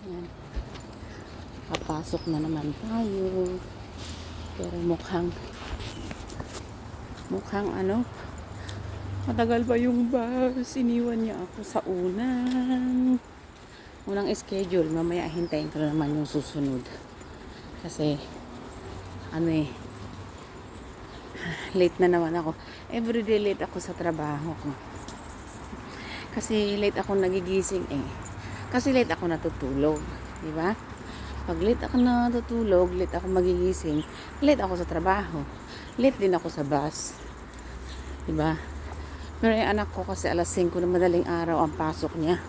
Ayan. Papasok na naman tayo. Pero mukhang ano, matagal pa yung bus. Iniwan niya ako sa unang schedule. Mamaya hintayin ko na naman yung susunod. Kasi ano late na naman ako. Everyday late ako sa trabaho ko. Kasi late ako nagigising Kasi late ako natutulog, di ba? Pag late ako natutulog, late ako magigising, late ako sa trabaho. Late din ako sa bus. Di ba? Pero yung anak ko kasi alas 5 na madaling araw ang pasok niya.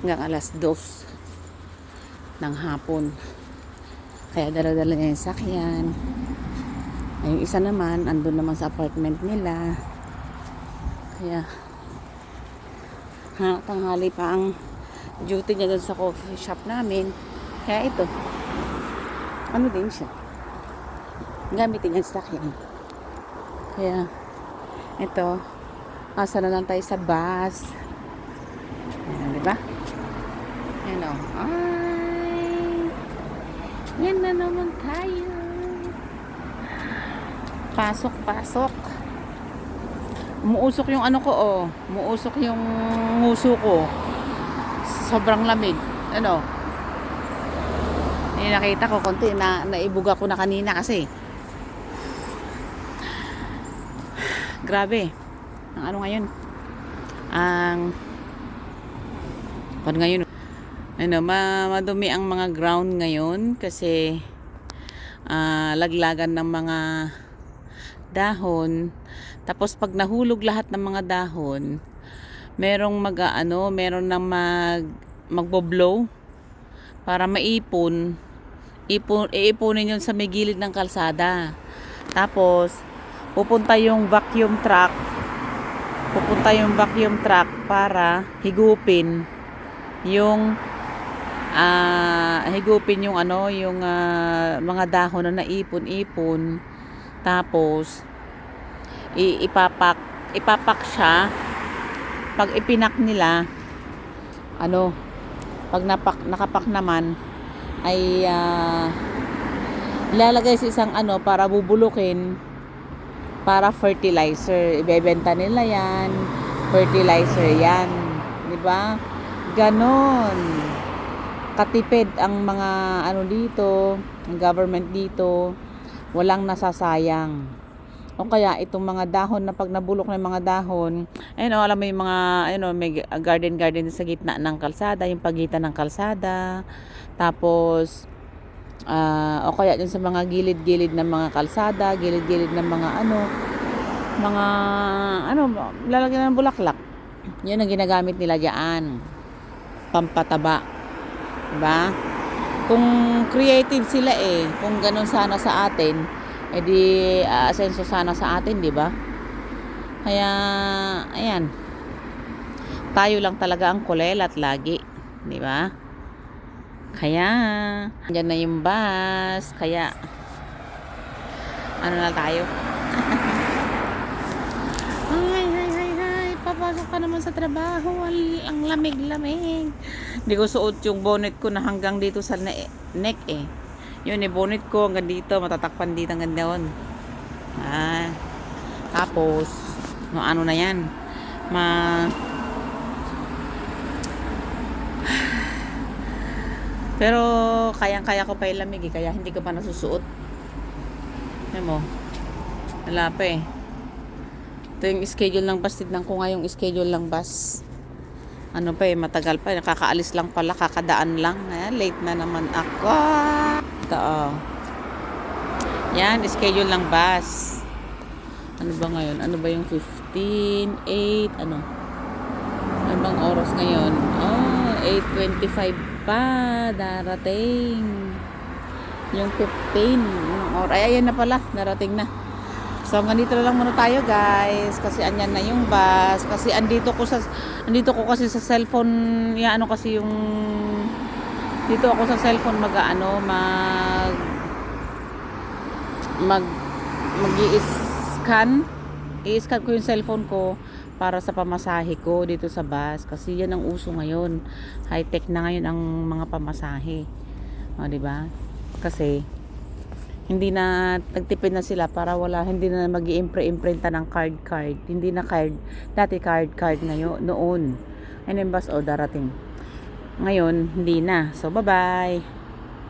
Hanggang alas 2 ng hapon. Kaya dala-dala niya yung sakyan. Yung isa naman, andun naman sa apartment nila. Kaya tanghali pa ang duty niya doon sa coffee shop namin. Kaya ito, ano din siya, gamitin niya sa sakyan. Kaya ito, asa na lang tayo sa bus. Ayan, diba? Ayan o. Ay, yan na naman tayo. Pasok. Umuusok yung ano ko, umuusok yung nguso ko. Sobrang lamig. Ano? Nakita ko konti na naibuga ko na kanina kasi. Grabe. Ang ano ngayon? Madumi ang mga ground ngayon kasi laglagan ng mga dahon. Tapos pag nahulog lahat ng mga dahon, meron nang magbo-blow para maipon. Iipunin yun sa may gilid ng kalsada. Tapos pupunta yung vacuum truck para higupin yung mga dahon na naipon. Tapos ipapak siya. Pag ipinak nila, pag nakapak naman ay ilalagay sa isang para bubulukin para fertilizer. Ibebenta nila yan, fertilizer yan, di ba? Ganon katipid ang mga dito, ang government dito, walang nasasayang. O kaya itong mga dahon na pag nabulok na yung mga dahon, alam mo yung mga may garden sa gitna ng kalsada, yung pagitan ng kalsada. Tapos o kaya dun sa mga gilid-gilid ng mga kalsada, gilid-gilid ng mga lalagyan ng bulaklak. Yun ang ginagamit nila diyan. Pampataba. Diba? Kung creative sila kung ganun sana sa atin, edi asenso sana sa atin, di ba? Kaya ayan, tayo lang talaga ang kulelat lagi, di ba? Kaya diyan na yung bus, kaya na tayo. Ay, papasok ka naman sa trabaho. Ang lamig. Hindi ko suot yung bonnet ko na hanggang dito sa neck Yun bonnet ko hanggang dito, matatakpan dito hanggang doon. Tapos na yan. Pero kayang-kaya ko pa yung lamig kaya hindi ko pa nasusuot. Mo, wala pa Ito yung schedule ng bus. Tignan ko nga yung schedule ng bus. Matagal pa. Nakakaalis lang pala, kakadaan lang. Late na naman ako. Ito yan, schedule ng bus. Ano ba ngayon? Ano ba yung 15, 8, ano bang oras ngayon? 8:25 pa. Darating yung 15 oras. Ayan na pala, darating na. So ganito na lang muna tayo guys, kasi andyan na yung bus. Kasi andito ko kasi sa cellphone, kasi yung dito ako sa cellphone i-scan ko yung cellphone ko para sa pamasahe ko dito sa bus kasi yan ang uso ngayon. High-tech na ngayon ang mga pamasahe. O, di ba? Kasi hindi na nagtipid na sila para hindi na mag-iimpre-imprinta ng card. Hindi na card. Dati card ngayon noon. And then bus darating. Ngayon hindi na. So bye-bye.